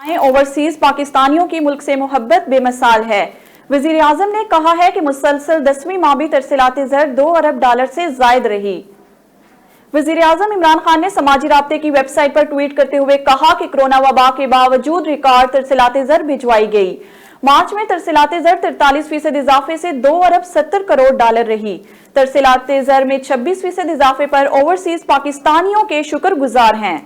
Overseas पाकिस्तानियों की मुल्क से मोहब्बत बेमिसाल है। वजीर आजम ने कहा है कि मुसलसल 10वीं माह भी तरसीलात ज़र $2 अरब से जायद रही। वजीर आजम इमरान खान ने समाजी राब्ते की वेबसाइट पर ट्वीट करते हुए कहा कि कोरोना वबा के बावजूद रिकॉर्ड तरसीलात ज़र भिजवाई गई। मार्च में तरसीलात ज़र 43% इजाफे से $2 अरब 70 करोड़ रही। तरसीलात ज़र में 26% इजाफे पर ओवरसीज पाकिस्तानियों के शुक्रगुजार हैं।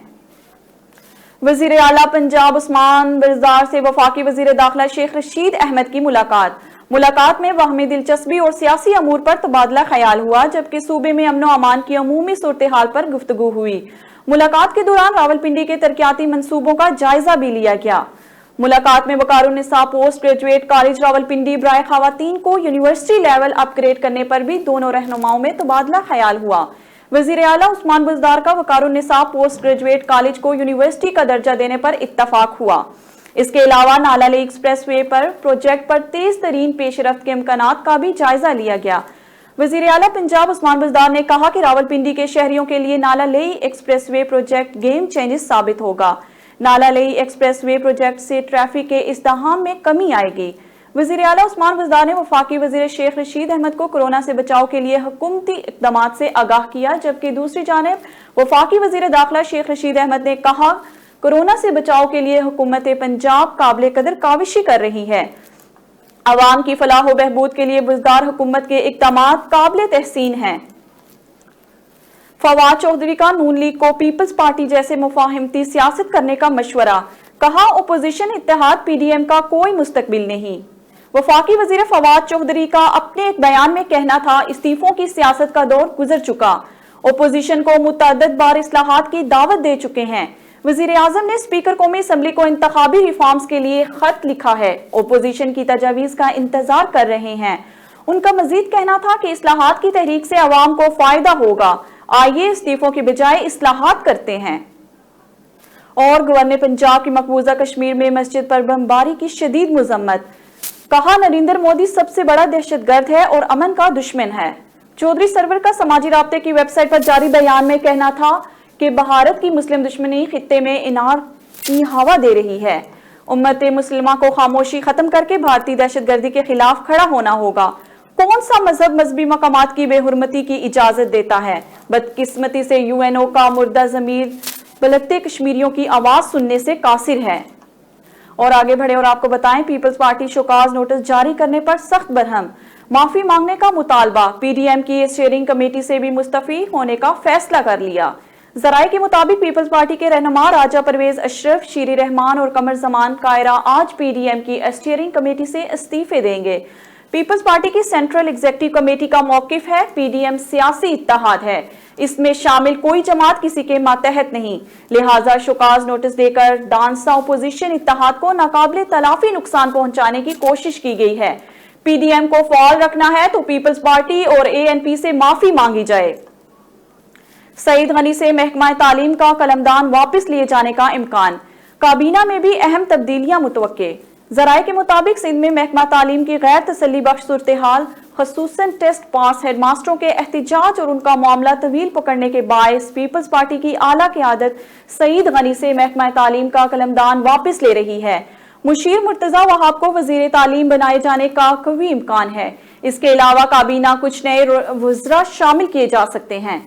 वजीर आला पंजाब उस्मान बज़दार से वफाकी वजीर दाखिला शेख रशीद अहमद की मुलाकात में वहमी दिलचस्पी और सियासी अमूर पर तबादला ख्याल हुआ, जबकि सूबे में अमन अमान की अमूमी सूरत हाल पर गुफ्तगू हुई। मुलाकात के दौरान रावलपिंडी के तरक्याती मंसूबों का जायजा भी लिया गया। मुलाकात में वकारुन्निसा पोस्ट ग्रेजुएट कॉलेज रावलपिंडी बराए खवातीन को यूनिवर्सिटी लेवल अपग्रेड करने पर भी दोनों रहनुमाओं में तबादला ख्याल हुआ। वजीर आला उस्मान बज़दार का वकारुन्निसा पोस्ट ग्रेजुएट कॉलेज को यूनिवर्सिटी का दर्जा देने पर इत्तफाक हुआ। इसके अलावा नाला लेक एक्सप्रेस वे पर प्रोजेक्ट पर तेज तरीन पेशरफ्त के इम्कानात का भी जायजा लिया गया। वजीर आला पंजाब उस्मान बज़दार ने कहा कि रावलपिंडी के शहरियों के लिए नाला लेई express way project game changer साबित होगा। नाला लेई एक्सप्रेस वे प्रोजेक्ट से ट्रैफिक के इज़्दिहाम में कमी आएगी। वज़ीर आला उस्मान बज़दार ने वफाकी वज़ीर शेख रशीद अहमद को कोरोना से बचाव के लिए हुकूमती इक़दामात से आगाह किया, जबकि दूसरी जानिब वफाकी वज़ीर दाखिला शेख रशीद अहमद ने कहा कोरोना से बचाव के लिए हुकूमत पंजाब काबिल कदर काविशी कर रही है। अवाम की फलाह व बहबूद के लिए बज़दार हुकूमत के इक़दामात काबिल तहसीन हैं। फवाद चौधरी का नून लीग को पीपल्स पार्टी जैसे मुफाहिमती सियासत करने का मशवरा, कहा अपोजिशन इत्तेहाद पीडीएम का कोई मुस्तकबिल नहीं। वफाकी वजीर फवाद चौधरी का अपने एक बयान में कहना था इस्तीफों की सियासत का दौर गुजर चुका, अपोजिशन को मुतअद्दिद बार इस्लाहात की दावत दे चुके हैं। वजीर आजम ने स्पीकर कौमी असम्बली को इंतखाबी रिफॉर्म्स के लिए खत लिखा है, अपोजिशन की तजावीज का इंतजार कर रहे हैं। उनका मजीद कहना था कि इस्लाहात की तहरीक से अवाम को फायदा होगा, आइए इस्तीफों की बजाय इस्लाहात करते हैं। और गवर्नर पंजाब की मकबूजा कश्मीर में मस्जिद पर बमबारी की शदीद मुजम्मत, कहा नरेंद्र मोदी सबसे बड़ा दहशतगर्द है और अमन का दुश्मन है। चौधरी सरवर का समाजी राब्ते की वेबसाइट पर जारी बयान में कहना था कि भारत की मुस्लिम दुश्मनी खित्ते में इनार की हवा दे रही है। उम्मत मुस्लिमा को खामोशी खत्म करके भारतीय दहशतगर्दी के खिलाफ खड़ा होना होगा। कौन सा मजहब मजहबी मकामात की बेहुरमती की इजाजत देता है? बदकिस्मती से यूएनओ का मुर्दा जमीर बलकते कश्मीरियों की आवाज सुनने से कासिर है। और आगे बढ़े और आपको बताएं, पीपल्स पार्टी शोकाज नोटिस जारी करने पर सख्त बरहम, माफी मांगने का मुतालबा, पीडीएम की स्टीयरिंग कमेटी से भी मुस्तफी होने का फैसला कर लिया। जराये के मुताबिक पीपल्स पार्टी के रहनुमा राजा परवेज अशरफ, शीरी रहमान और कमर जमान कायरा आज पीडीएम की स्टीयरिंग कमेटी से इस्तीफे देंगे। पीपल्स पार्टी की सेंट्रल एग्जीक्यूटिव कमेटी का मौकिफ है पीडीएम सियासी इत्तेहाद है, इसमें शामिल कोई जमात किसी के मातहत नहीं, लिहाजा शोकाज नोटिस देकर डांसा अपोजिशन इत्तेहाद को नाकाबिले तलाफी नुकसान पहुंचाने की कोशिश की गई है। पीडीएम को फॉल रखना है तो पीपल्स पार्टी और एएनपी से माफी मांगी जाए। सईद गनी से महकमा तालीम का कलमदान वापस लिए जाने का इम्कान, काबीना में भी अहम तब्दीलियां मुतवक्के। जराये के मुताबिक सिंध में महकमा तालीम की गैर तसल्ली बख्श सूरत हाल, खसूसन टेस्ट पास हेडमास्टरों के एहतिजाज और उनका मामला तवील पकड़ने के बायस पीपल्स पार्टी की आला क़यादत सईद गनी से महकमा तालीम का कलमदान वापस ले रही है। मुशीर मुर्तजा वहाब को वजीर तालीम बनाए जाने का कवी इम्कान है। इसके अलावा काबीना कुछ नए वज़रा शामिल किए जा सकते हैं।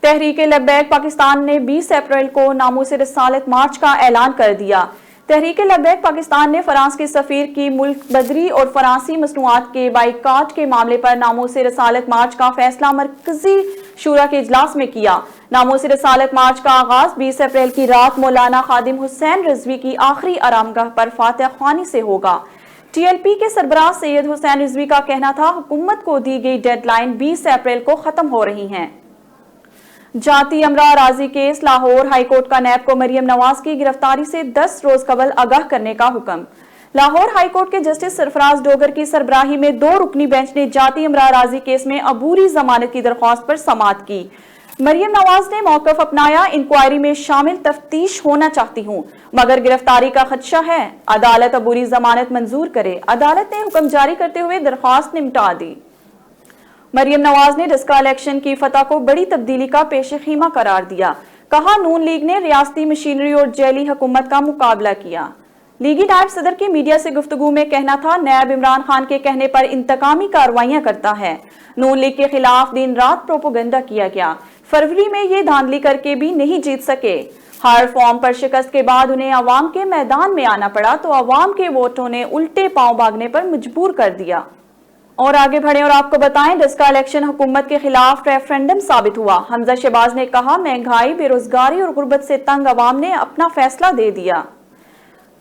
तहरीक लब्बैक पाकिस्तान ने 20 अप्रैल को नामूस रसालत मार्च का ऐलान कर दिया। तहरीक लब्बैक पाकिस्तान ने फ्रांस के सफीर की मुल्क बदरी और फरांसी मसनूआत के बाइकाट के मामले पर नामूस रसालत मार्च का फैसला मरकजी शूरा के इजलास में किया। नामूस रसालत मार्च का आगाज 20 अप्रैल की रात मौलाना खादिम हुसैन रिजवी की आखिरी आरामगाह पर फातिहा ख्वानी से होगा। टीएलपी के सरबराह सैयद हुसैन रिजवी का कहना था हुकूमत को दी गई डेडलाइन 20 अप्रैल को खत्म हो रही है। जाती अमरा अराजी केस, लाहौर हाईकोर्ट का नैब को मरियम नवाज की गिरफ्तारी से 10 रोज कबल आगाह करने का हुक्म। लाहौर हाईकोर्ट के जस्टिस सरफराज डोगर की सरबराही में 2 रुकनी बेंच ने जाती अमरा अराजी केस में अबूरी जमानत की दरख्वास्त पर समाअत की। मरियम नवाज ने मौकफ अपनाया, इंक्वायरी में शामिल तफ्तीश होना चाहती हूँ मगर गिरफ्तारी का खदशा है, अदालत अबूरी जमानत मंजूर करे। अदालत ने हुक्म जारी करते हुए दरख्वास्त निपटा दी। मरियम नवाज ने रस्का इलेक्शन की फतह को बड़ी तब्दीली का पेश खीमा करार दिया। کہا نون لیگ نے ریاستی مشینری اور جیلی حکومت کا مقابلہ کیا۔ لیگی نائب صدر کی میڈیا سے گفتگو میں کہنا تھا نیب عمران خان کے کہنے پر انتقامی کارروائیاں کرتا ہے۔ نون لیگ کے خلاف دن رات پروپیگنڈا کیا گیا، فروری میں یہ دھاندلی کر کے بھی نہیں جیت سکے۔ ہر فارم پر شکست کے بعد انہیں عوام کے میدان میں آنا پڑا تو عوام کے ووٹوں نے الٹے پاؤں بھاگنے پر مجبور کر دیا۔ اور آگے بڑھیں اور آپ کو بتائیں ڈسکا الیکشن حکومت کے خلاف ریفرنڈم ثابت ہوا۔ حمزہ شہباز نے کہا مہنگائی، بے روزگاری اور غربت سے تنگ عوام نے اپنا فیصلہ دے دیا۔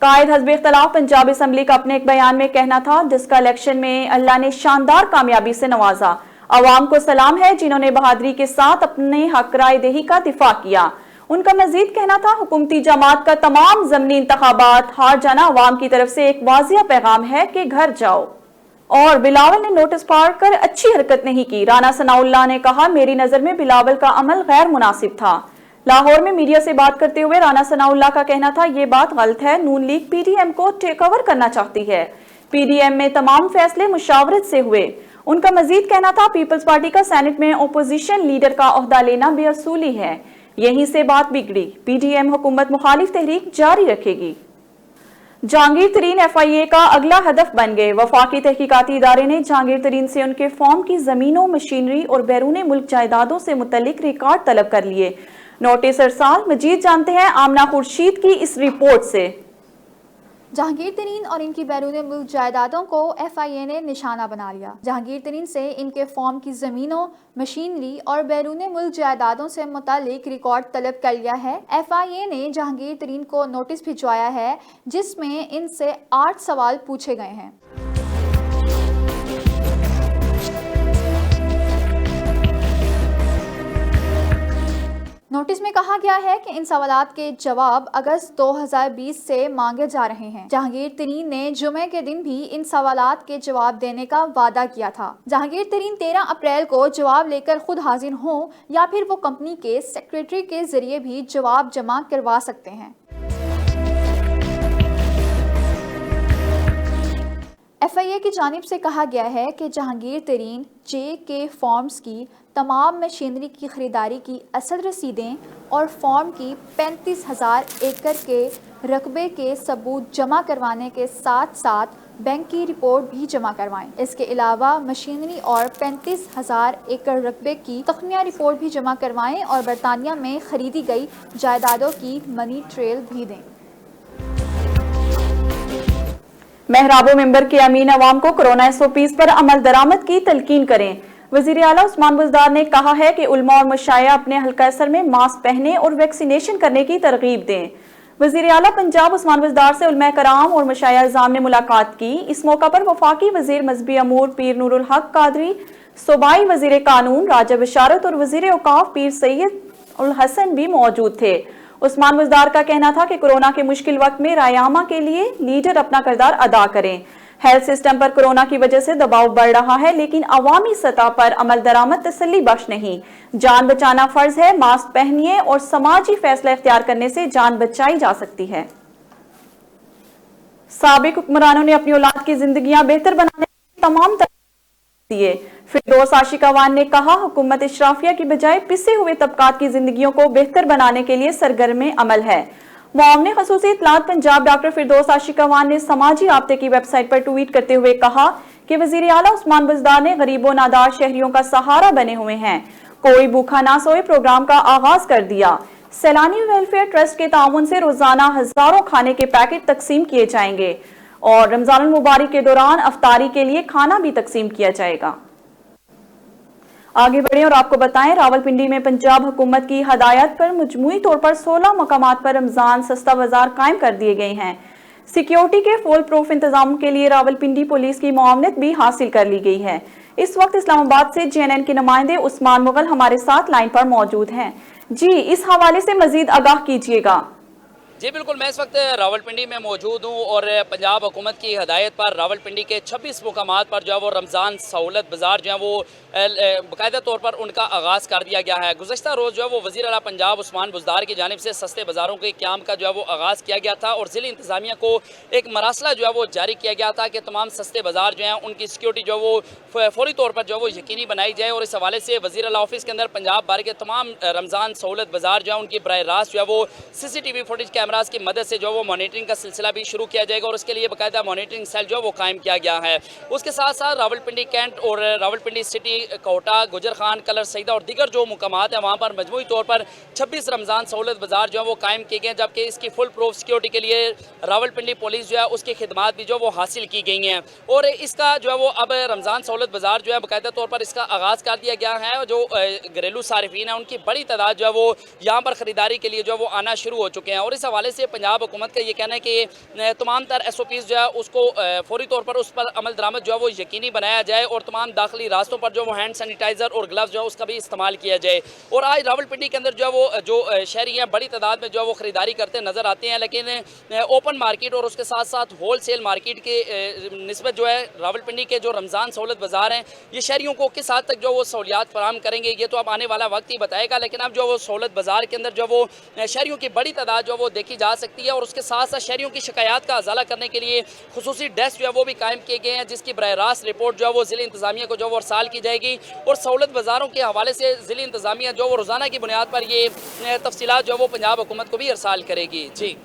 قائد حزب اختلاف پنجاب اسمبلی کا اپنے ایک بیان میں کہنا تھا ڈسکا الیکشن میں اللہ نے شاندار کامیابی سے نوازا۔ عوام کو سلام ہے جنہوں نے بہادری کے ساتھ اپنے حق رائے دہی کا دفاع کیا۔ ان کا مزید کہنا تھا حکومتی جماعت کا تمام ضمنی انتخابات ہار جانا عوام کی طرف سے ایک واضح پیغام ہے کہ گھر جاؤ۔ اور بلاول نے نوٹس پاڑ کر اچھی حرکت نہیں کی۔ رانا ثناء اللہ نے کہا میری نظر میں بلاول کا عمل غیر مناسب تھا۔ لاہور میں میڈیا سے بات کرتے ہوئے رانا ثناء اللہ کا کہنا تھا یہ بات غلط ہے، نون لیگ پی ڈی ایم کو ٹیک اوور کرنا چاہتی ہے۔ پی ڈی ایم میں تمام فیصلے مشاورت سے ہوئے۔ ان کا مزید کہنا تھا پیپلز پارٹی کا سینٹ میں اپوزیشن لیڈر کا عہدہ لینا بے اصولی ہے، یہیں سے بات بگڑی۔ پی ڈی ایم حکومت مخالف تحریک جاری رکھے گی۔ جہانگیر ترین ایف آئی اے کا اگلا ہدف بن گئے۔ وفاقی تحقیقاتی ادارے نے جہانگیر ترین سے ان کے فارم کی زمینوں، مشینری اور بیرون ملک جائیدادوں سے متعلق ریکارڈ طلب کر لیے۔ نوٹس ارسال، مزید جانتے ہیں آمنہ خورشید کی اس رپورٹ سے۔ جہانگیر ترین اور ان کی بیرون ملک جائیدادوں کو ایف آئی اے نے نشانہ بنا لیا۔ جہانگیر ترین سے ان کے فارم کی زمینوں، مشینری اور بیرون ملک جائیدادوں سے متعلق ریکارڈ طلب کر لیا ہے۔ ایف آئی اے نے جہانگیر ترین کو نوٹس بھجوایا ہے جس میں ان سے 8 سوال پوچھے گئے ہیں۔ نوٹس میں کہا گیا ہے کہ ان سوالات کے جواب اگست 2020 سے مانگے جا رہے ہیں۔ جہانگیر ترین نے جمعے کے دن بھی ان سوالات کے جواب دینے کا وعدہ کیا تھا۔ جہانگیر ترین 13 اپریل کو جواب لے کر خود حاضر ہوں یا پھر وہ کمپنی کے سیکریٹری کے ذریعے بھی جواب جمع کروا سکتے ہیں۔ ایف آئی اے کی جانب سے کہا گیا ہے کہ جہانگیر ترین جے کے فارمز کی تمام مشینری کی خریداری کی اصل رسیدیں اور فارم کی 35,000 ایکڑ کے رقبے کے ثبوت جمع کروانے کے ساتھ ساتھ بینک کی رپورٹ بھی جمع کروائیں۔ اس کے علاوہ مشینری اور 35,000 ایکڑ رقبے کی تخمینہ رپورٹ بھی جمع کروائیں اور برطانیہ میں خریدی گئی جائیدادوں کی منی ٹریل بھی دیں۔ محراب و ممبر کے امین عوام کو کورونا SOPs پر عمل درآمد کی تلقین کریں۔ وزیر اعلیٰ عثمان بزدار نے کہا ہے کہ علماء اور مشائخ اپنے حلقہ اثر میں ماسک پہنیں اور ویکسینیشن کرنے کی ترغیب دیں۔ وزیر اعلیٰ پنجاب عثمان بزدار سے علماء کرام اور مشائخ اعظام نے ملاقات کی۔ اس موقع پر وفاقی وزیر مذہبی امور پیر نور الحق قادری، صوبائی وزیر قانون راجہ بشارت اور وزیر اوقاف پیر سید الحسن بھی موجود تھے۔ عثمان بزدار کا کہنا تھا کہ کورونا کے مشکل وقت میں رائے عامہ کے لیے لیڈر اپنا کردار ادا کریں۔ ہیلتھ سسٹم پر کورونا کی وجہ سے دباؤ بڑھ رہا ہے لیکن عوامی سطح پر عمل درآمد تسلی بخش نہیں۔ جان بچانا فرض ہے، ماسک پہنیے اور سماجی فیصلہ اختیار کرنے سے جان بچائی جا سکتی ہے۔ سابق حکمرانوں نے اپنی اولاد کی زندگیاں بہتر بنانے کے تمام دیے۔ فردوس عاشقاوان نے کہا حکومت اشرافیہ کی بجائے پسے ہوئے طبقات کی زندگیوں کو بہتر بنانے کے لیے سرگرم عمل ہے۔ معاون خصوصی اطلاعات پنجاب ڈاکٹر فردوس عاشقاوان نے سماجی رابطے کی ویب سائٹ پر ٹویٹ کرتے ہوئے کہا کہ وزیر اعلیٰ عثمان بزدار نے غریب و نادار شہریوں کا سہارا بنے ہوئے ہیں۔ کوئی بھوکا نہ سوئے پروگرام کا آغاز کر دیا۔ سیلانی ویلفیئر ٹرسٹ کے تعاون سے روزانہ ہزاروں کھانے کے پیکٹ تقسیم کیے جائیں گے اور رمضان المبارک کے دوران افطاری کے لیے کھانا بھی تقسیم کیا جائے گا۔ آگے بڑھیں اور آپ کو بتائیں راولپنڈی میں پنجاب حکومت کی ہدایت پر مجموعی طور پر 16 مقامات پر رمضان سستا بازار قائم کر دیے گئے ہیں۔ سیکیورٹی کے فول پروف انتظام کے لیے راولپنڈی پولیس کی معاونت بھی حاصل کر لی گئی ہے۔ اس وقت اسلام آباد سے JNN کے نمائندے عثمان مغل ہمارے ساتھ لائن پر موجود ہیں۔ جی اس حوالے سے مزید آگاہ کیجیے گا۔ जी बिल्कुल, मैं इस वक्त रावलपिंडी में मौजूद हूँ और पंजाब हुकूमत की हदायत पर रावलपिंडी के 26 मुकामात पर जो है वो रमज़ान सहूलत बाज़ार जो है वो बाकायदा तौर पर उनका आगाज़ कर दिया गया है। गुज़श्ता रोज़ जो है वो वज़ीर आला पंजाब उस्मान बुज़दार की जानिब से सस्ते बाज़ारों के क़याम का जो है वो आगाज़ किया गया था और ज़िली इंतज़ामिया को एक मरासला जो है वो जारी किया गया था कि तमाम सस्ते बाज़ार जो हैं उनकी सिक्योरिटी जो है वो फौरी तौर पर जो है वो यकीनी बनाई जाए। और इस हवाले से वज़ीर आला ऑफिस के अंदर पंजाब भर के तमाम रमज़ान सहूलत बाज़ार जो है उनकी बराह रास्त जो है वो CCTV फुटेज कैमराज की मदद से जो वो मॉनिटरिंग का सिलसिला भी शुरू किया जाएगा और उसके लिए बाकायदा मॉनिटरिंग सेल जो वो कायम किया गया है। उसके साथ साथ रावलपिंडी कैंट और रावलपिंडी सिटी, कोटा, गुजर खान, कलर सईदा और दीगर जो मुकामात हैं वहाँ पर मजमूई तौर पर 26 रमज़ान सहूलत बाज़ार जो है वो कायम किए गए हैं, जबकि इसकी फुल प्रूफ सिक्योरिटी के लिए रावलपिंडी पुलिस जो है उसकी खिदमात भी जो वो हासिल की गई हैं। और इसका जो है वो अब रमज़ान सहूलत बाज़ार जो है बाकायदा तौर पर इसका आगाज़ कर दिया गया है। जो घरेलू सारिफीन है उनकी बड़ी तादाद जो है वो यहाँ पर ख़रीदारी के लिए जो है वो आना शुरू हो चुके हैं। और इस हवाले से पंजाब हुकूमत का ये कहना है कि तमाम तर SOPs जो है उसको फौरी तौर पर उस पर अमल दरामद जो है वो यकीनी बनाया जाए और तमाम दाखिली रास्तों पर जो वो हैंड सैनिटाइज़र और ग्लव्स जो है उसका भी इस्तेमाल किया जाए। और आज रावलपिंडी के अंदर जो है वो जो शहरी हैं बड़ी तादाद में जो है वो ख़रीदारी करते नज़र आते हैं, लेकिन ओपन मार्केट और उसके साथ साथ होल सेल मार्केट के निस्बत जो है रावलपिंडी के जो रमज़ान सहूलत बाज़ार हैं ये शहरियों को किस हद तक जो वो सहूलियात फराहम करेंगे ये तो अब आने वाला वक्त ही बताएगा। लेकिन अब जो वो सहूलत बाज़ार के अंदर जो वो शहरियों की बड़ी तादाद जो वो देखी जा सकती है और उसके साथ साथ शहरियों की शिकायत का अजाला करने के लिए खुसूसी डेस्क जो है वो भी कायम किए गए हैं, जिसकी बराह रास्त रिपोर्ट जो है वो ज़िली इंतज़ामिया को जो वो अरसाल की जाएगी। और सहूलत बाज़ारों के हवाले से ज़िली इंतज़ामिया जो वो रोज़ाना की बुनियाद पर ये तफसीलात जो है वो पंजाब हुकूमत को भी अरसाल करेगी। जी।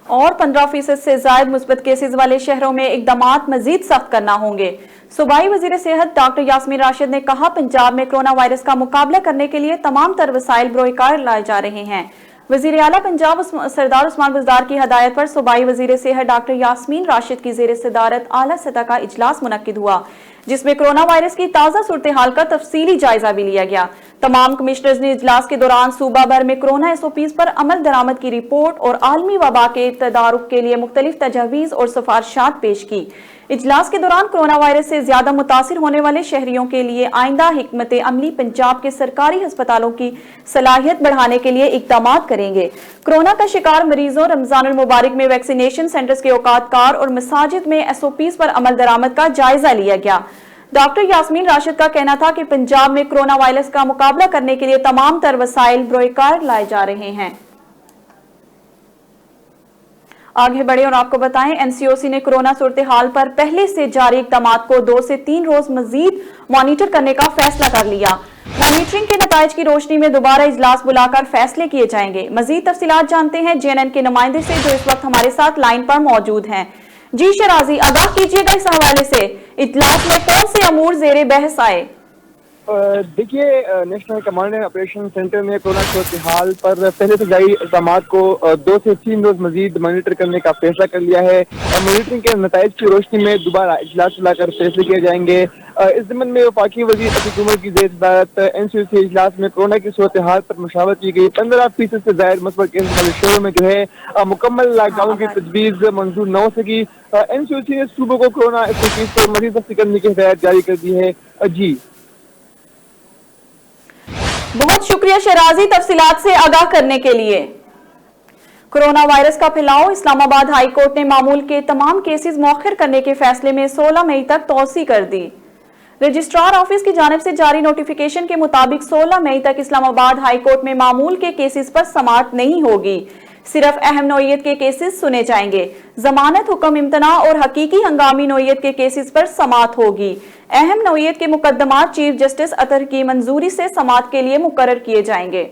और 15% से ज़ायद मुस्बत केसेस वाले शहरों में इक़दामात मजीद सख्त करना होंगे। सूबाई वज़ीर सेहत डॉक्टर यास्मीन राशिद ने कहा, पंजाब में कोरोना वायरस का मुकाबला करने के लिए तमाम तर वसाइल बरोकार लाए जा रहे हैं। वज़ीर आला पंजाब सरदार उस्मान बुज़दार की हदायत पर सूबाई वज़ीर सेहत डॉक्टर यास्मीन राशिद की ज़ेर सदारत आला सतह का इजलास मुनक्किद हुआ, जिसमें कोरोना वायरस की ताज़ा सूरत हाल का तफसीली जायजा भी लिया गया। तमाम कमिश्नर्स ने इजलास के दौरान सूबा भर में कोरोना SOPs पर अमल दरामद की रिपोर्ट और आलमी वबा के तदारुक के लिए मुख्तलिफ तजावीज़ और सिफारिशात पेश की। इजलास के दौरान कोरोना वायरस से ज्यादा मुतासिर होने वाले शहरियों के लिए आइंदा हिकमत अमली पंजाब के सरकारी अस्पतालों की सलाहियत बढ़ाने के लिए इक़दामात करेंगे। कोरोना का शिकार मरीजों रमजानुल मुबारक में वैक्सीनेशन सेंटर्स के औकातकार और मसाजिद में SOPs पर अमल दरामद का जायजा लिया गया। डॉक्टर यास्मीन राशिद का कहना था कि पंजाब में कोरोना वायरस का मुकाबला करने के लिए तमाम तर वसाइल बरोकार लाए जा रहे हैं। आगे बढ़े और आपको बताएं, NCOC ने कोरोना सूरत हाल पर पहले से जारी इक़दामात को 2 से 3 रोज मजीद मॉनिटर करने का फैसला कर लिया। मॉनिटरिंग के नताइज की रोशनी में दोबारा इजलास बुलाकर फैसले किए जाएंगे। मजीद तफसीलात जानते हैं JNN के नुमाइंदे से जो इस वक्त हमारे साथ लाइन पर मौजूद हैं। जी शराजी, आगाह कीजिएगा इस हवाले से इजलास में कौन से अमूर ज़ेरे बहस आए? देखिए, national command and operation centre ने कोरोना सूरत हाल पर पहले से जारी इक़दामात को 2 से 3 रोज मजीद मॉनिटर करने का फैसला कर लिया है। मॉनिटरिंग के नताइज की रोशनी में दोबारा इजलास बुलाकर फैसले किए जाएंगे। इस ज़मीन में वफाकी वज़ीर अतीक उमर की ज़ेर सदारत NCOC इजलास में कोरोना की सूरत हाल पर मशावरत की गई। 15% से ज़ायद मुस्बत केस वाले शहरों में जो है मुकम्मल लॉकडाउन की तजवीज़ मंजूर न हो सकी। NCOC ने सूबों को कोरोना SOPs पर मजीद सख्ती करने की हिदायत जारी कर दी है। जी बहुत शुक्रिया शराजी तफसीलात से आगाह करने के लिए। कोरोना वायरस का फैलाव, इस्लामाबाद हाई कोर्ट ने मामूल के तमाम केसेस मौखिर करने के फैसले में 16 मई तक तौसी कर दी। रजिस्ट्रार ऑफिस की जानिब से जारी नोटिफिकेशन के मुताबिक 16 मई तक इस्लामाबाद हाई कोर्ट में मामूल के केसेस पर समाअत नहीं होगी, सिर्फ अहम नौइयत के केसेस सुने जाएंगे। जमानत, हुक्म इम्तना और हकीकी हंगामी नौइयत के केसेस पर समाअत होगी। अहम नौइयत के मुकदमात चीफ जस्टिस अतर की मंजूरी से समाअत के लिए मुकर्रर किए जाएंगे।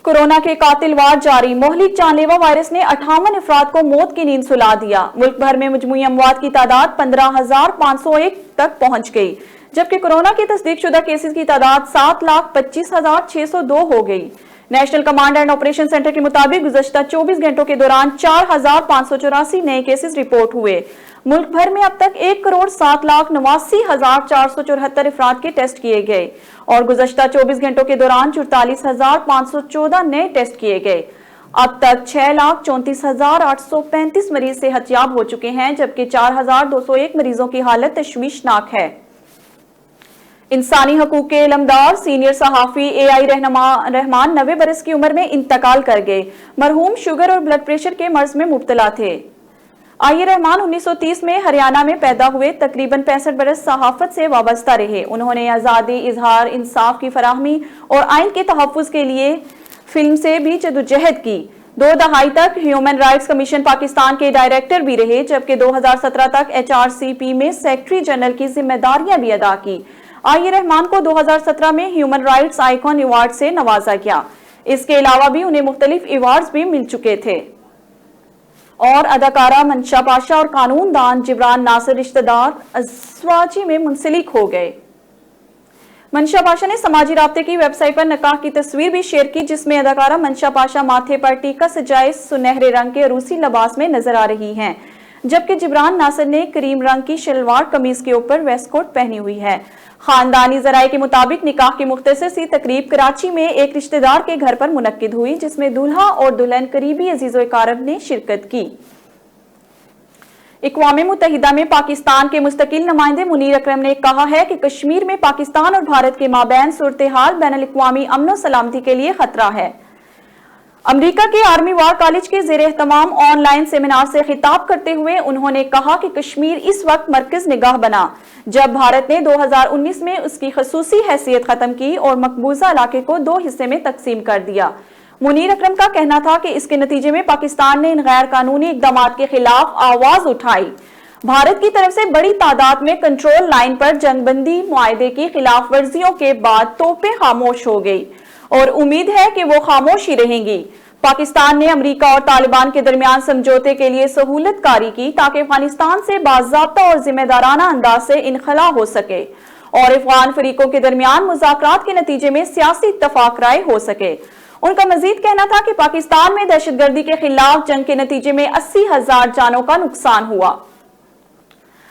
कोरोना के कातिल वार जारी, मोहलिक जानलेवा वायरस ने 58 अफराद को मौत की नींद सुला दिया। मुल्क भर में मजमूई अमवात की तादाद 15,501 तक पहुंच गई, जबकि कोरोना के तस्दीक शुदा केसेस की तादाद 7,25,602 हो गई। National command and operation centre के मुताबिक गुज़श्ता 24 घंटों के दौरान 4,584 नए केसेस रिपोर्ट हुए। मुल्क भर में अब तक 1,07,89,474 अफराद के टेस्ट किए गए और गुज़श्ता 24 घंटों के दौरान 44,514 नए टेस्ट किए गए। अब तक 6,34,835 मरीज सेहतयाब हो चुके हैं, जबकि 4,201 मरीजों की हालत तशवीशनाक है। इंसानी हकूक के इलमदार सीनियर सहाफ़ी AI रहमान 90 बरस की उम्र में इंतकाल कर गए। मरहूम शुगर और ब्लड प्रेशर के मर्ज में मुब्तला थे। AI रहमान 1930 में हरियाणा में पैदा हुए। तकरीबन 65 बरस सहाफत से वाबस्ता रहे। उन्होंने आज़ादी, इजहार, इंसाफ की फराहमी और आइन के तहफ़्फ़ुज़ के लिए फिल्म से भी जदोजहद की। 2 दहाई तक ह्यूमन राइट्स कमीशन पाकिस्तान के डायरेक्टर भी रहे, जबकि 2017 तक HRCP में सेक्रेटरी जनरल की जिम्मेदारियां भी अदा की। AI रहमान को 2017 में ह्यूमन राइट्स आइकॉन अवार्ड से नवाजा गया। इसके अलावा भी उन्हें मुख्तलिफ अवार्ड्स भी मिल चुके थे। और अदाकारा मंशा पाशा और कानून दान जिब्रान नासिर रिश्तेदार अज़वाजी में मुंसलिक हो गए। मंशा पाशा ने समाजी राब्ते की वेबसाइट पर निकाह की तस्वीर भी शेयर की, जिसमें अदाकारा मंशा पाशा माथे पर टीका सजाए सुनहरे रंग के रूसी लिबास में नजर आ रही हैं, जबकि जिब्रान नासिर ने क्रीम रंग की शलवार कमीज के ऊपर वेस्ट कोट पहनी हुई है। खानदानी जराये के मुताबिक निकाह की मुख्तसर सी तकरीब कराची में एक रिश्तेदार के घर पर मुनक्किद हुई, जिसमें दूल्हा और दुल्हन करीबी अजीज़ो अकारब ने शिरकत की। इक़वाम मुत्तहिदा में पाकिस्तान के मुस्तकिल नुमाइंदे मुनीर अकरम ने कहा है कि कश्मीर में पाकिस्तान और भारत के माबैन सूरत-ए-हाल बैनुल-अक़वामी अमन और सलामती के लिए खतरा है। अमेरिका के आर्मी वार कॉलेज के ज़ेर एहतमाम ऑनलाइन सेमिनार से खिताब करते हुए उन्होंने कहा कि कश्मीर इस वक्त मरकज निगाह बना जब भारत ने 2019 में उसकी खसूसी हैसियत खत्म की और मकबूजा इलाके को 2 हिस्से में तकसीम कर दिया। मुनीर अकरम का कहना था कि इसके नतीजे में पाकिस्तान ने इन गैर कानूनी इक़दामात के खिलाफ आवाज उठाई। भारत की तरफ से बड़ी तादाद में कंट्रोल लाइन पर जंगबंदी मुआहदे की खिलाफ वर्जियों के बाद तोपें खामोश हो गई और उम्मीद है कि वो खामोश ही रहेंगी। पाकिस्तान ने अमेरिका और तालिबान के दरमियान समझौते के लिए सहूलत कारी की ताकि अफगानिस्तान से बाज़ाब्ता और जिम्मेदाराना अंदाज से इनखला हो सके और अफगान फरीकों के दरमियान मुज़ाकरात के नतीजे में सियासी इत्तफाक राय हो सके। उनका मजीद कहना था कि पाकिस्तान में दहशतगर्दी के खिलाफ जंग के नतीजे में 80,000 जानों का नुकसान हुआ।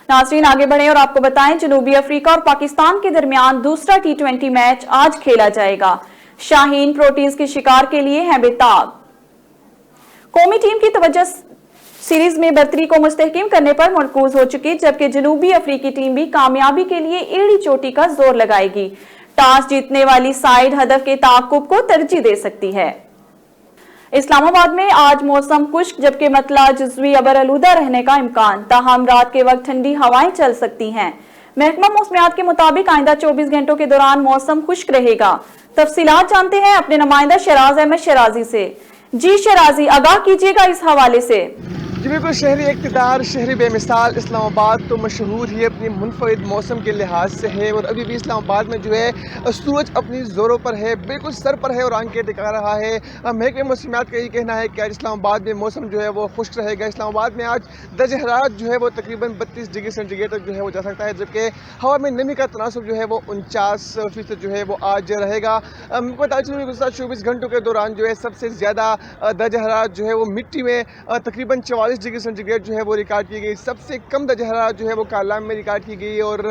नाज़रीन आगे बढ़े और आपको बताएं, जनूबी अफ्रीका और पाकिस्तान के दरमियान दूसरा T20 मैच आज खेला जाएगा। शाहीन प्रोटीज के शिकार के लिए हैं बेताब। कौमी टीम की तवज्जो सीरीज में बर्तरी को मुस्तहकम करने पर मरकूज हो चुकी, जबकि जनूबी अफ्रीकी टीम भी कामयाबी के लिए एड़ी चोटी का जोर लगाएगी। टॉस जीतने वाली साइड हदफ के ताक़ुब को तरजीह दे सकती है। इस्लामाबाद में आज मौसम खुश्क, जबकि मतला जुज़वी अबर आलूदा रहने का इम्कान। ताहम रात के वक्त ठंडी हवाएं चल सकती हैं। महकमा मौसमियात के मुताबिक आइंदा 24 घंटों के दौरान मौसम खुश्क रहेगा। तफसीलात जानते हैं अपने नुमाइंदा शराज अहमद शराजी से। जी शराजी, आगाह कीजिएगा इस हवाले से। जी बिल्कुल, शहरी इक़्तिदार, शहरी बेमिसाल इस्लामाबाद तो मशहूर ही अपनी मुनफरिद मौसम के लिहाज से है और अभी भी इस्लामाबाद में जो है सूरज अपनी ज़ोरों पर है, बिल्कुल सर पर है और आंखें दिखा रहा है। महकमे मौसमियात का ये कहना है कि आज इस्लामाबाद में मौसम जो है वो खुश्क रहेगा। इस्लामाबाद में आज दर्जे हरारत जो है वो तकरीबन 32 डिग्री सेंटीग्रेड तक जो है वो जा सकता है, जबकि हवा में नमी का तनासब जो है वो 49% जो है वो आज रहेगा। आपको बता चलूँ गुज़श्ता 24 घंटों के दौरान जो है सबसे ज़्यादा दर्जे हरारत जो है वो मिट्टी में तकरीबन 44 डिग्री सेंटीग्रेड जो है वो रिकॉर्ड की गई। सबसे कम दर्जा हरारत जो है वो कालाम में रिकॉर्ड की गई और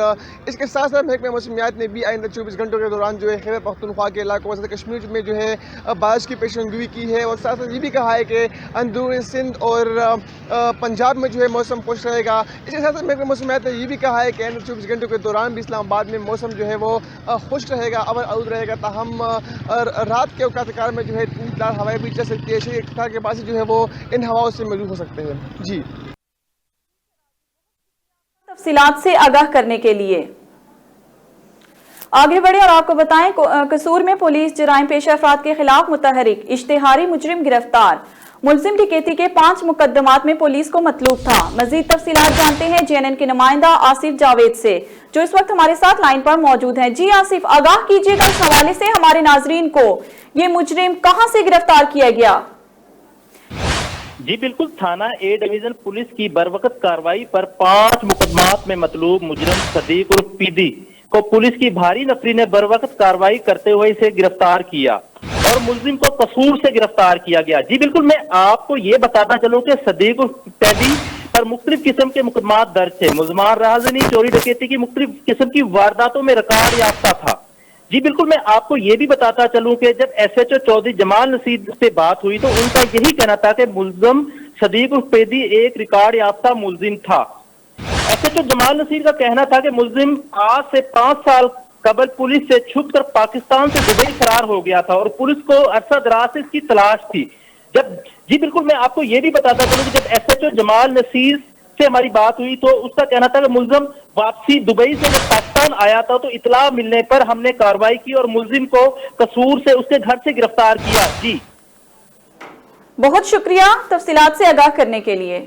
इसके साथ साथ महकमे मौसमियात ने भी आइंदा 24 घंटों के दौरान जो है खैबर पख्तूनख्वा के इलाकों वसत कश्मीर में जो है बारिश की पेशेनगोई की है और साथ साथ ये भी कहा है कि अंदरूनी सिंध और पंजाब में जो है मौसम खुश रहेगा। इसके साथ साथ महकमे मौसमियात ने ये भी कहा है कि आइंदा 24 घंटों के दौरान भी इस्लामाबाद में मौसम जो है वो खुश रहेगा, अबर आलूद रहेगा। ताहम रात के औकात में जो है तेज़दार हवाएं भी चल सकती है। शहरी इक़्तिदार के पास जो है वो इन हवाओं से मजबूर हो सकते हैं। जी तफसीलात से आगाह करने के लिए आगे बढ़े और आपको बताएं, कसूर में पुलिस जराइम पेशा अफराद के खिलाफ मुतहरिक इश्तिहारी मुजरिम गिरफ्तार। मुलजिम डकैती के 5 मुकदमात में पुलिस को मतलूब था। मजीद तफसीलात जानते हैं JNN के नुमाइंदा आसिफ जावेद से, जो इस वक्त हमारे साथ लाइन पर मौजूद हैं। जी आसिफ, आगाह कीजिएगा इस हवाले से हमारे नाजरीन को, ये मुजरिम कहां से गिरफ्तार किया गया? जी बिल्कुल, थाना ए डिवीजन पुलिस की बरवकत कार्रवाई पर 5 मुकदमात में मतलूब मुजरिम सदीक उर्फ पीदी को पुलिस की भारी नफरी ने बरवकत कार्रवाई करते हुए इसे गिरफ्तार किया और मुलजिम को कसूर से गिरफ्तार किया गया। जी बिल्कुल, मैं आपको ये बताता चलूं कि सदीक उर्फ पीदी पर मुख्तलिफ किस्म के मुकदमात दर्ज थे। मुलजमान राहजनी, चोरी डकैती की मुख्तलिफ किस्म की वारदातों में रिकॉर्ड याफ्ता था। जी बिल्कुल, मैं आपको ये भी बताता चलूं कि जब SHO चौधरी जमाल नसीर से बात हुई तो उनका यही कहना था कि मुलजिम सदीक उर्फ पीदी एक रिकॉर्ड याफ्ता मुलजिम था। SHO जमाल नसीर का कहना था कि मुलजिम आज से 5 साल قبل پولیس سے چھپ کر پاکستان سے دبئی فرار ہو گیا تھا اور پولیس کو عرصہ دراز سے اس کی تلاش تھی. جی بالکل، میں آپ کو یہ بھی بتاتا چلوں کہ جب SHO جمال نصیر سے ہماری بات ہوئی تو اس کا کہنا تھا کہ ملزم واپسی دبئی سے جب پاکستان آیا تھا تو اطلاع ملنے پر ہم نے کارروائی کی اور ملزم کو قصور سے اس کے گھر سے گرفتار کیا. جی بہت شکریہ تفصیلات سے آگاہ کرنے کے لیے.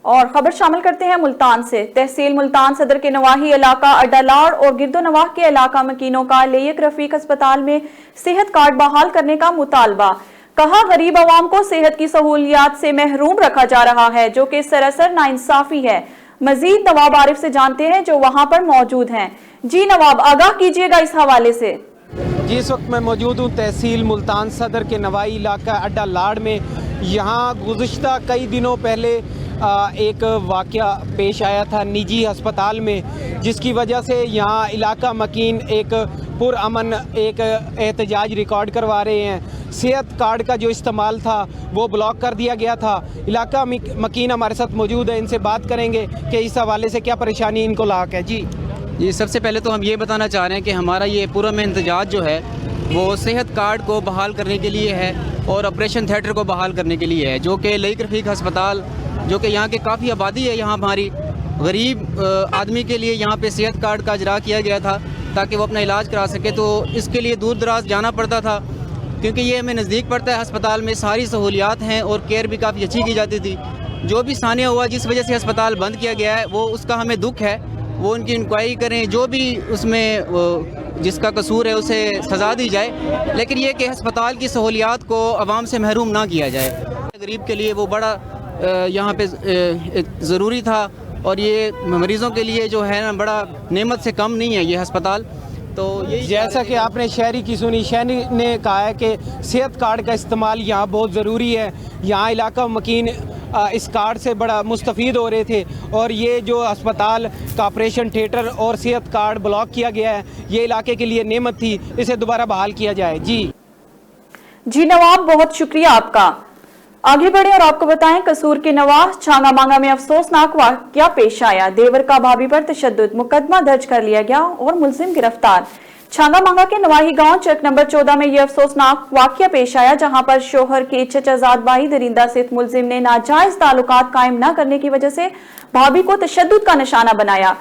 اور خبر شامل کرتے ہیں ملتان سے. تحصیل ملتان صدر کے نواحی علاقہ اڈالاڑ اور گرد و نواح کے علاقہ مکینوں کا لیک رفیق اسپتال میں صحت کارڈ بحال کرنے کا مطالبہ. کہا غریب عوام کو صحت کی سہولیات سے محروم رکھا جا رہا ہے جو کہ سراسر ناانصافی ہے. مزید نواب عارف سے جانتے ہیں جو وہاں پر موجود ہیں. جی نواب، آگاہ کیجئے گا اس حوالے سے. جی اس وقت میں موجود ہوں تحصیل ملتان صدر کے نواحی علاقہ اڈالاڑ میں. یہاں گزشتہ کئی دنوں پہلے ایک واقعہ پیش آیا تھا نجی ہسپتال میں، جس کی وجہ سے یہاں علاقہ مکین ایک پرامن ایک احتجاج ریکارڈ کروا رہے ہیں. صحت کارڈ کا جو استعمال تھا وہ بلاک کر دیا گیا تھا. علاقہ مکین ہمارے ساتھ موجود ہے، ان سے بات کریں گے کہ اس حوالے سے کیا پریشانی ان کو لاحق ہے. جی سب سے پہلے تو ہم یہ بتانا چاہ رہے ہیں کہ ہمارا یہ پرامن احتجاج جو ہے وہ صحت کارڈ کو بحال کرنے کے لیے ہے اور آپریشن تھیٹر کو بحال کرنے کے لیے ہے، جو کہ لیک رفیق ہسپتال جو کہ یہاں کے کافی آبادی ہے، یہاں ہماری غریب آدمی کے لیے یہاں پہ صحت کارڈ کا اجرا کیا گیا تھا تاکہ وہ اپنا علاج کرا سکے. تو اس کے لیے دور دراز جانا پڑتا تھا کیونکہ یہ ہمیں نزدیک پڑتا ہے. ہسپتال میں ساری سہولیات ہیں اور کیئر بھی کافی اچھی کی جاتی تھی. جو بھی سانحہ ہوا جس وجہ سے ہسپتال بند کیا گیا ہے وہ اس کا ہمیں دکھ ہے. وہ ان کی انکوائری کریں، جو بھی اس میں جس کا قصور ہے اسے سزا دی جائے، لیکن یہ کہ ہسپتال کی سہولیات کو عوام سے محروم نہ کیا جائے. غریب کے لیے وہ بڑا یہاں پہ ضروری تھا اور یہ مریضوں کے لیے جو ہے نا بڑا نعمت سے کم نہیں ہے یہ ہسپتال. تو جیسا کہ آپ نے شہری کی سنی، شہری نے کہا ہے کہ صحت کارڈ کا استعمال یہاں بہت ضروری ہے. یہاں علاقہ مکین اس کارڈ سے بڑا مستفید ہو رہے تھے اور یہ جو ہسپتال کا آپریشن تھیٹر اور صحت کارڈ بلاک کیا گیا ہے یہ علاقے کے لیے نعمت تھی، اسے دوبارہ بحال کیا جائے. جی نواب، بہت شکریہ آپ کا. آگے بڑھیں اور آپ کو بتائیں قصور کے نواح چھانگا مانگا میں افسوسناک واقعہ پیش آیا. دیور کا بھابھی پر تشدد، مقدمہ درج کر لیا گیا اور ملزم گرفتار. چھانگا مانگا کے نواحی گاؤں چک نمبر 14 میں یہ افسوسناک واقعہ پیش آیا جہاں پر شوہر کے چچا زاد بھائی درندہ ست ملزم نے ناجائز تعلقات قائم نہ کرنے کی وجہ سے بھابھی کو تشدد کا نشانہ بنایا.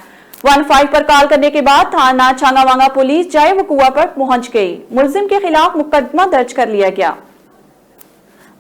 15 پر کال کرنے کے بعد تھانہ چھانگا مانگا پولیس جائے وقوع پر پہنچ گئی. ملزم کے خلاف مقدمہ درج کر لیا گیا.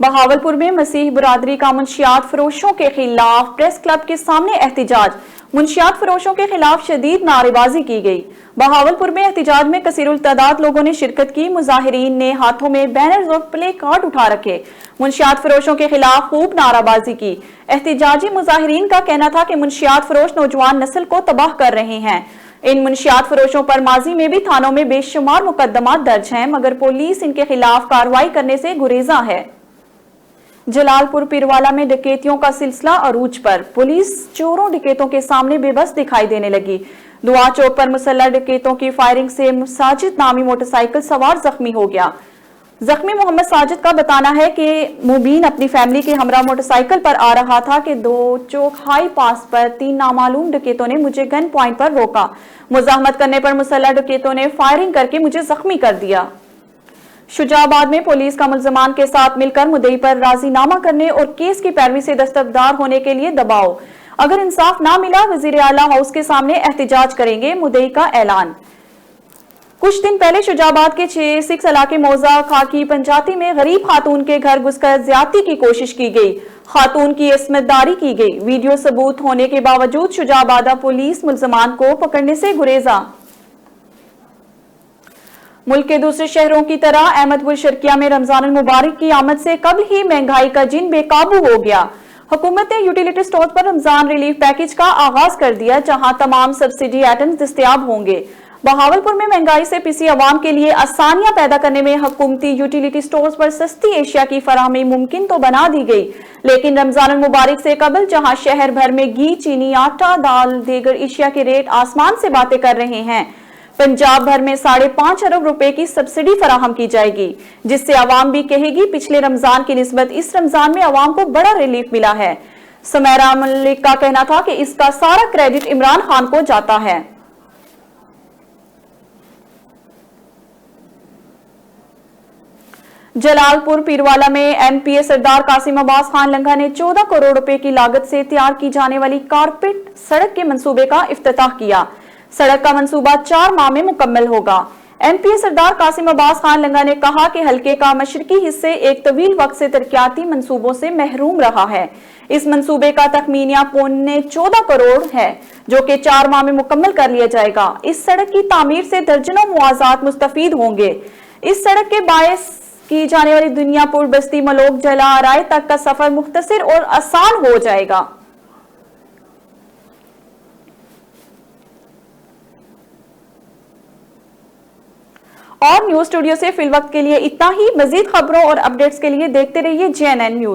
بہاولپور میں مسیح برادری کا منشیات فروشوں کے خلاف پریس کلب کے سامنے احتجاج. منشیات فروشوں کے خلاف شدید نعرے بازی کی گئی. بہاولپور میں احتجاج میں کثیر التعداد لوگوں نے شرکت کی. مظاہرین نے ہاتھوں میں بینرز اور پلے کارڈ اٹھا رکھے. منشیات فروشوں کے خلاف خوب نعرہ بازی کی. احتجاجی مظاہرین کا کہنا تھا کہ منشیات فروش نوجوان نسل کو تباہ کر رہے ہیں. ان منشیات فروشوں پر ماضی میں بھی تھانوں میں بے شمار مقدمات درج ہیں مگر پولیس ان کے خلاف کارروائی کرنے سے گریزاں ہے. جلال پور پیروالا میں ڈکیتیوں کا سلسلہ عروج پر. پولیس چوروں ڈکیتوں کے سامنے بے بس دکھائی دینے لگی. دعا چوک پر مسلح ڈکیتوں کی فائرنگ سے ساجد نامی موٹر سائیکل سوار زخمی ہو گیا. زخمی محمد ساجد کا بتانا ہے کہ مبین اپنی فیملی کے ہمراہ موٹر سائیکل پر آ رہا تھا کہ دو چوک ہائی پاس پر 3 نامعلوم ڈکیتوں نے مجھے گن پوائنٹ پر روکا. مزاحمت کرنے پر مسلح ڈکیتوں نے فائرنگ کر کے مجھے زخمی کر دیا. شجاع آباد میں پولیس کا ملزمان کے ساتھ مل کر مدعی پر راضی نامہ کرنے اور کیس کی پیروی سے دستبردار ہونے کے لیے دباؤ. اگر انصاف نہ ملا وزیر اعلیٰ ہاؤس کے سامنے احتجاج کریں گے، مدعی کا اعلان. کچھ دن پہلے شجاع آباد کے 6 علاقے موزہ خاکی پنجاتی میں غریب خاتون کے گھر گھس کر زیادتی کی کوشش کی گئی. خاتون کی عصمت داری کی گئی. ویڈیو ثبوت ہونے کے باوجود شجاع آباد پولیس ملزمان کو پکڑنے سے گریزاں. ملک کے دوسرے شہروں کی طرح احمد پور شرقیہ میں رمضان المبارک کی آمد سے قبل ہی مہنگائی کا جن بے قابو ہو گیا. حکومت نے یوٹیلیٹی سٹورز پر رمضان ریلیف پیکج کا آغاز کر دیا جہاں تمام سبسڈی آئٹمز دستیاب ہوں گے. بہاولپور میں مہنگائی سے پسی عوام کے لیے آسانیاں پیدا کرنے میں حکومتی یوٹیلیٹی سٹورز پر سستی اشیاء کی فراہمی ممکن تو بنا دی گئی، لیکن رمضان المبارک سے قبل جہاں شہر بھر میں گھی، چینی، آٹا، دال، دیگر اشیاء کے ریٹ آسمان سے باتیں کر رہے ہیں، پنجاب بھر میں 5.5 ارب روپے کی سبسڈی فراہم کی جائے گی جس سے عوام بھی کہے گی پچھلے رمضان کی نسبت اس رمضان میں عوام کو بڑا ریلیف ملا ہے. समेरा मलिक का कहना था कि इसका सारा क्रेडिट इमरान खान को जाता है। जलालपुर पीरवाला में एमपीए सरदार कासिम अब्बास खान लंघा ने 14 करोड़ रुपए की लागत से तैयार की जाने वाली कारपेट सड़क के मंसूबे का इफ्तिताह किया। सड़क का मंसूबा 4 माह में मुकम्मल होगा। एमपीए सरदार कासिम अब्बास खान लंघा ने कहा कि हलके का मशरकी हिस्से एक तवील वक्त से तरक्याती मंसूबों से महरूम रहा है। इस मंसूबे का तखमीनिया पौने 14 करोड़ है, जो कि 4 माह में मुकम्मल कर लिया जाएगा। इस सड़क की तामीर से दर्जनों मुआजात मुस्तफीद होंगे। इस सड़क के बायस की जाने वाली दुनियापुर बस्ती मलोक जला आराय तक का सफर मुख्तसर और आसान हो जाएगा। और न्यूज स्टूडियो से फिल वक्त के लिए इतना ही। मजीद खबरों और अपडेट्स के लिए देखते रहिए JNN न्यूज।